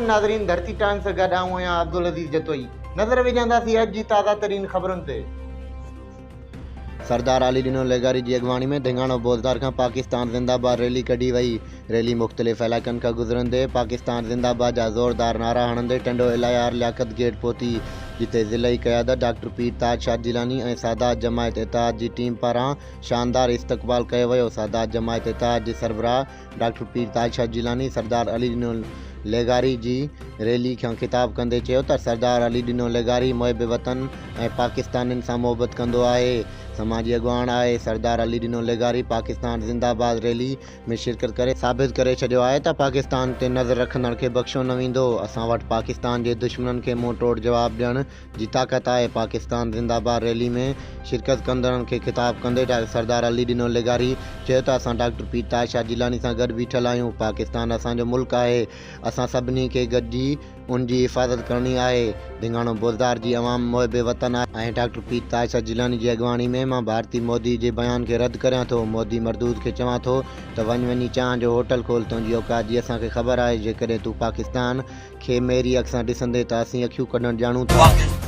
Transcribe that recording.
नाज़रीन, धरती टाइम्स से गॾु आऊं आहियां अब्दुल अज़ीज़ जतोई। नज़र विझंदासीं अॼु जी ताज़ा तरीन ख़बरुनि ते। सरदार अली ॾिनो लेगारी जी अॻवानी में धिंगाणो बोज़दार खां पाकिस्तान ज़िंदाबाद रैली कढी वई। रैली मुख़्तलिफ़ इलाइक़नि खां गुज़रंदे पाकिस्तान ज़िंदाबाद जा ज़ोरदार नारा हणंदे टंडो इलायार लियाकत गेट पहुती, जिते ज़िलई क़यादत डॉक्टर पीर ताज शाह जिलानी ऐं सादात जमायत इत्तेहाद जी टीम पारां शानदार इस्तक़बाल कयो वियो। सादात जमायत इत्तेहाद जे सरबराह डॉक्टर पीर ताज शाह जिलानी सरदार अली ॾिनो लेगारी जी रैली खां ख़िताब कंदे चयो त सरदार अली ॾिनो लेगारी मुहिब वतन ऐं पाकिस्तानियुनि सां मोहबत कंदो आहे, समाजी अॻवान आहे। सरदार अली ॾिनो लेगारी पाकिस्तान ज़िंदाबाद रैली में शिरकत करे साबित करे छॾियो आहे त पाकिस्तान ते नज़र रखंदड़ खे बख़्शो न वेंदो। असां वटि पाकिस्तान जे दुश्मननि खे मुंहुं तोड़ जवाब ॾियण जी ताक़त आहे। पाकिस्तान ज़िंदाबाद रैली में शिरकत कंदड़नि खे ख़िताब कंदे सरदार अली ॾिनो लेगारी चयो त असां डॉक्टर पीर ताज शाह जिलानी सां गॾु बीठल आहियूं। पाकिस्तान असांजो मुल्क आहे, असां सभिनी खे गॾिजी उन जी हिफ़ाज़त करणी आहे। धिंगाणो बोज़दार जी अवाम मुहिब वतन आहे ऐं डॉक्टर पीर ताज शाह जिलानी जी अॻवानी में मां भारती मोदी जे बयान खे रद्द करियां थो। मोदी मरदूद खे चवां थो त वञी चांहि जो होटल खोल, तुंहिंजी औकात जी असांखे ख़बर आहे। जेकॾहिं तूं पाकिस्तान खे मेरी अख सां ॾिसंदे त असीं अखियूं कढणु ॼाणूं था।